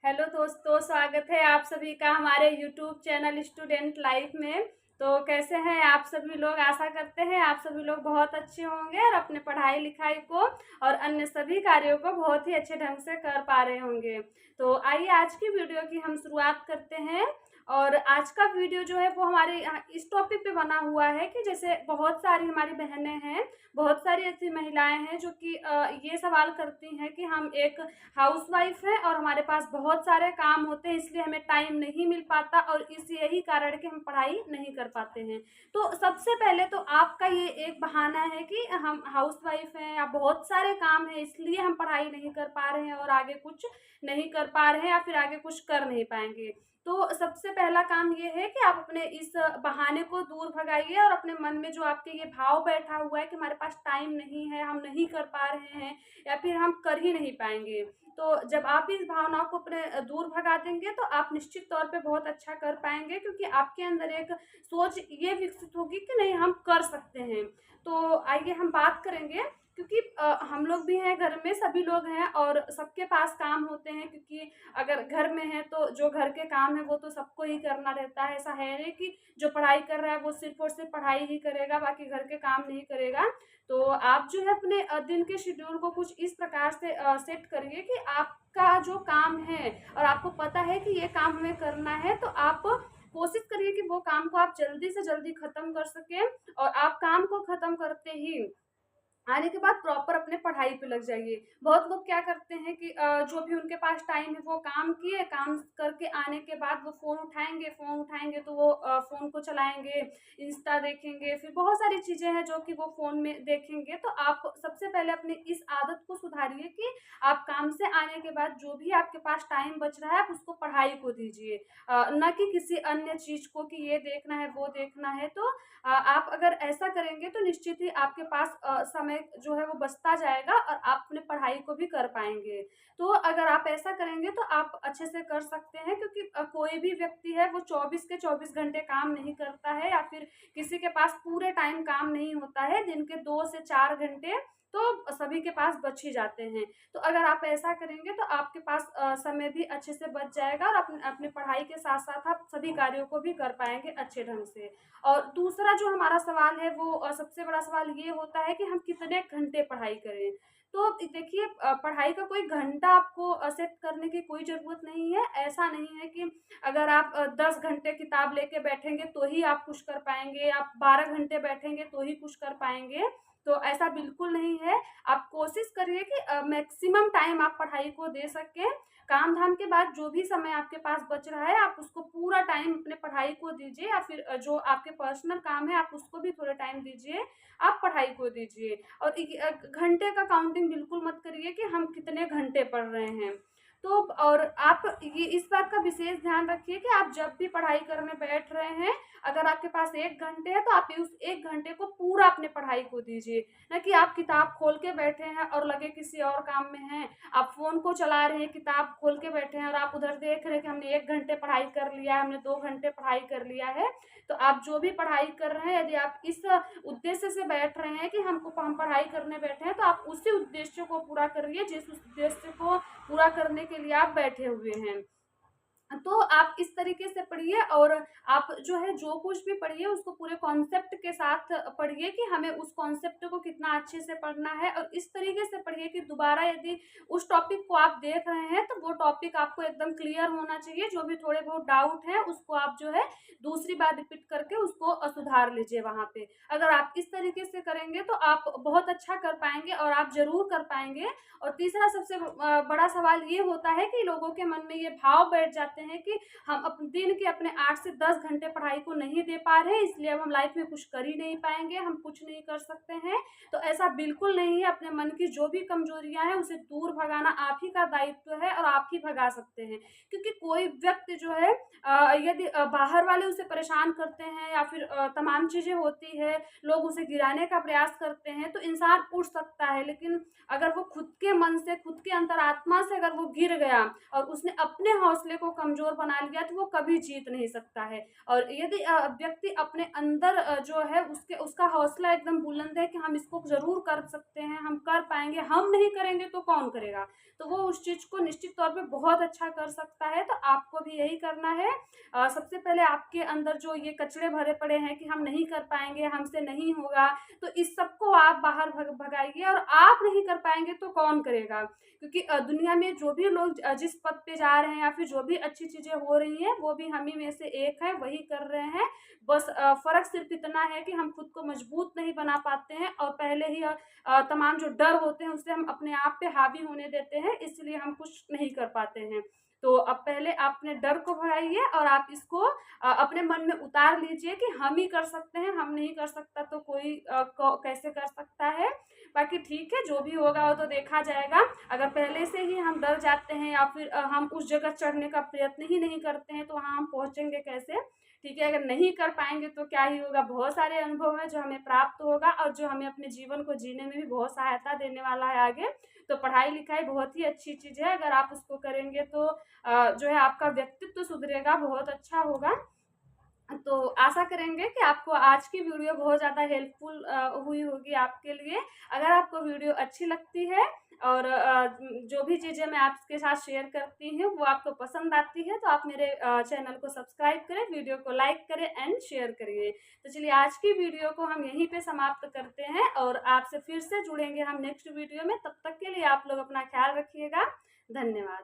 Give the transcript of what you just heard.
Hello दोस्तों, स्वागत है आप सभी का हमारे यूट्यूब चैनल स्टूडेंट लाइफ में। तो कैसे हैं आप सभी लोग? आशा करते हैं आप सभी लोग बहुत अच्छे होंगे और अपने पढ़ाई लिखाई को और अन्य सभी कार्यों को बहुत ही अच्छे ढंग से कर पा रहे होंगे। तो आइए आज की वीडियो की हम शुरुआत करते हैं। और आज का वीडियो जो है वो हमारे इस टॉपिक पे बना हुआ है कि जैसे बहुत सारी हमारी बहनें हैं, बहुत सारी ऐसी महिलाएं हैं जो कि ये सवाल करती हैं कि हम एक हाउसवाइफ है और हमारे पास बहुत सारे काम होते हैं, इसलिए हमें टाइम नहीं मिल पाता और इस यही कारण कि हम पढ़ाई नहीं कर पाते हैं। तो सबसे पहले तो आपका ये एक बहाना है कि हम हाउसवाइफ हैं या बहुत सारे काम हैं इसलिए हम पढ़ाई नहीं कर पा रहे हैं और आगे कुछ नहीं कर पा रहे हैं या फिर आगे कुछ कर नहीं पाएंगे। तो सबसे पहला काम ये है कि आप अपने इस बहाने को दूर भगाइए और अपने मन में जो आपके ये भाव बैठा हुआ है कि हमारे पास टाइम नहीं है, हम नहीं कर पा रहे हैं या फिर हम कर ही नहीं पाएंगे, तो जब आप इस भावनाओं को अपने दूर भगा देंगे तो आप निश्चित तौर पे बहुत अच्छा कर पाएंगे, क्योंकि आपके अंदर एक सोच ये विकसित होगी कि नहीं, हम कर सकते हैं। तो आइए हम बात करेंगे, क्योंकि हम लोग भी हैं, घर में सभी लोग हैं और सबके पास काम होते हैं, क्योंकि अगर घर में है तो जो घर के काम है वो तो सबको ही करना रहता है। ऐसा है नहीं कि जो पढ़ाई कर रहा है वो सिर्फ और सिर्फ पढ़ाई ही करेगा, बाकी घर के काम नहीं करेगा। तो आप जो है अपने दिन के शेड्यूल को कुछ इस प्रकार से सेट करिए कि आपका जो काम है और आपको पता है कि ये काम हमें करना है, तो आप कोशिश करिए कि वो काम को आप जल्दी से जल्दी खत्म कर सकें। और आप काम को खत्म करते ही आने के बाद प्रॉपर अपने पढ़ाई पे लग जाइए। बहुत लोग क्या करते हैं कि जो भी उनके पास टाइम है वो काम किए, काम करके आने के बाद वो फ़ोन उठाएँगे तो वो फ़ोन को चलाएँगे, इंस्टा देखेंगे, फिर बहुत सारी चीज़ें हैं जो कि वो फ़ोन में देखेंगे। तो आप सबसे पहले अपनी इस आदत को सुधारिए कि आप काम से आने के बाद जो भी आपके पास टाइम बच रहा है आप उसको पढ़ाई को दीजिए, ना कि किसी अन्य चीज़ को कि ये देखना है, वो देखना है। तो आप अगर ऐसा करेंगे तो निश्चित ही आपके पास समय जो है वो बचता जाएगा और आप अपने पढ़ाई को भी कर पाएँगे। तो अगर आप ऐसा करेंगे तो आप अच्छे से कर सकते हैं, क्योंकि कोई भी व्यक्ति है वो 24 के 24 घंटे काम नहीं करता है या फिर किसी के पास पूरे टाइम काम नहीं होता है। दिन के 2 से 4 घंटे तो सभी के पास बच ही जाते हैं। तो अगर आप ऐसा करेंगे तो आपके पास समय भी अच्छे से बच जाएगा और अपने अपने पढ़ाई के साथ-साथ आप सभी कार्यों को भी कर पाएँगे अच्छे ढंग से। और दूसरा जो हमारा सवाल है वो सबसे बड़ा सवाल ये होता है कि हम कितने घंटे पढ़ाई करें। तो देखिए, पढ़ाई का कोई घंटा आपको सेट करने की कोई ज़रूरत नहीं है। ऐसा नहीं है कि अगर आप 10 घंटे किताब लेके बैठेंगे तो ही आप कुछ कर पाएँगे, आप 12 घंटे बैठेंगे तो ही कुछ कर पाएँगे। तो ऐसा बिल्कुल नहीं है। आप कोशिश करिए कि मैक्सिमम टाइम आप पढ़ाई को दे सकें। काम-धाम के बाद जो भी समय आपके पास बच रहा है, आप उसको पूरा टाइम अपने पढ़ाई को दीजिए या फिर जो आपके पर्सनल काम है, आप उसको भी थोड़ा टाइम दीजिए, आप पढ़ाई को दीजिए। और घंटे का काउंटिंग बिल्कुल मत करिए कि हम कितने घंटे पढ़ रहे हैं। तो और आप ये इस बात का विशेष ध्यान रखिए कि आप जब भी पढ़ाई करने बैठ रहे हैं, अगर आपके पास 1 घंटे है, तो आप उस 1 घंटे को पूरा अपने पढ़ाई को दीजिए। ना कि आप किताब खोल के बैठे हैं और लगे किसी और काम में हैं। आप फ़ोन को चला रहे हैं, किताब खोल के बैठे हैं और आप उधर देख रहे हैं कि हमने 1 घंटे पढ़ाई कर लिया है, हमने 2 घंटे पढ़ाई कर लिया है। तो आप जो भी पढ़ाई कर रहे हैं, यदि आप इस उद्देश्य से बैठ रहे हैं कि हम पढ़ाई करने बैठे हैं, तो आप उसी उद्देश्य को पूरा करिए जिस उद्देश्य को पूरा करने के लिए आप बैठे हुए हैं। तो आप इस तरीके से पढ़िए और आप जो है जो कुछ भी पढ़िए उसको पूरे कॉन्सेप्ट के साथ पढ़िए कि हमें उस कॉन्सेप्ट को कितना अच्छे से पढ़ना है, और इस तरीके से पढ़िए कि दोबारा यदि उस टॉपिक को आप देख रहे हैं तो वो टॉपिक आपको एकदम क्लियर होना चाहिए। जो भी थोड़े बहुत डाउट हैं उसको आप जो है दूसरी बार रिपीट करके उसको सुधार लीजिए वहाँ पे। अगर आप इस तरीके से करेंगे तो आप बहुत अच्छा कर पाएँगे और आप ज़रूर कर पाएँगे। और तीसरा सबसे बड़ा सवाल ये होता है कि लोगों के मन में ये भाव बैठ जाते हैं कि हम दिन के अपने 8 से 10 घंटे पढ़ाई को नहीं दे पा रहे हैं, इसलिए अब हम लाइफ में कुछ कर ही नहीं पाएँगे, हम कुछ नहीं कर सकते हैं। तो ऐसा बिल्कुल नहीं है। अपने मन की जो भी कमजोरियाँ हैं उसे दूर भगाना आप ही का दायित्व है और आप ही भगा सकते हैं। क्योंकि कोई व्यक्ति जो है यदि बाहर वाले उसे परेशान करते हैं या फिर तमाम चीज़ें होती है, लोग उसे गिराने का प्रयास करते हैं, तो इंसान उठ सकता है। लेकिन अगर वो खुद के मन से, खुद के अंतरात्मा से अगर वो गिर गया और उसने अपने हौसले को कमज़ोर बना लिया तो वो कभी जीत नहीं सकता है। और यदि व्यक्ति अपने अंदर जो है उसका हौसला एकदम बुलंद है कि हम इसको ज़रूर कर सकते हैं, हम कर पाएँगे, हम नहीं करेंगे तो कौन करेगा? तो वो उस चीज़ को निश्चित तौर पे बहुत अच्छा कर सकता है। तो आपको भी यही करना है। सबसे पहले आपके अंदर जो ये कचरे भरे पड़े हैं कि हम नहीं कर पाएँगे, हमसे नहीं होगा, तो इस सब को आप बाहर भगाइए। और आप नहीं कर पाएँगे तो कौन करेगा? क्योंकि दुनिया में जो भी लोग जिस पद पे जा रहे हैं या फिर जो भी अच्छी चीज़ें हो रही हैं, वो भी हम ही में से एक है, वही कर रहे हैं। बस फ़र्क सिर्फ़ इतना है कि हम खुद को मजबूत नहीं बना पाते हैं और पहले ही तमाम जो डर होते हैं उससे हम अपने आप पे हावी होने देते हैं, इसलिए हम कुछ नहीं कर पाते हैं। तो अब पहले आप अपने डर को भगाइए और आप इसको अपने मन में उतार लीजिए कि हम ही कर सकते हैं, हम नहीं कर सकता तो कोई कैसे कर सकता है। बाकी ठीक है, जो भी होगा वो तो देखा जाएगा। अगर पहले से ही हम डर जाते हैं या फिर हम उस जगह चढ़ने का प्रयत्न ही नहीं करते हैं तो वहाँ हम पहुँचेंगे कैसे? ठीक है, अगर नहीं कर पाएँगे तो क्या ही होगा, बहुत सारे अनुभव हैं जो हमें प्राप्त होगा और जो हमें अपने जीवन को जीने में भी बहुत सहायता देने वाला है आगे। तो पढ़ाई-लिखाई बहुत ही अच्छी चीज़ है, अगर आप उसको करेंगे तो जो है आपका व्यक्तित्व सुधरेगा, बहुत अच्छा होगा। तो आशा करेंगे कि आपको आज की वीडियो बहुत ज़्यादा हेल्पफुल हुई होगी आपके लिए। अगर आपको वीडियो अच्छी लगती है और जो भी चीज़ें मैं आपके साथ शेयर करती हूँ वो आपको पसंद आती है तो आप मेरे चैनल को सब्सक्राइब करें, वीडियो को लाइक करें एंड शेयर करिए। तो चलिए आज की वीडियो को हम यहीं पे समाप्त करते हैं और आपसे फिर से जुड़ेंगे हम नेक्स्ट वीडियो में। तब तक के लिए आप लोग अपना ख्याल रखिएगा। धन्यवाद।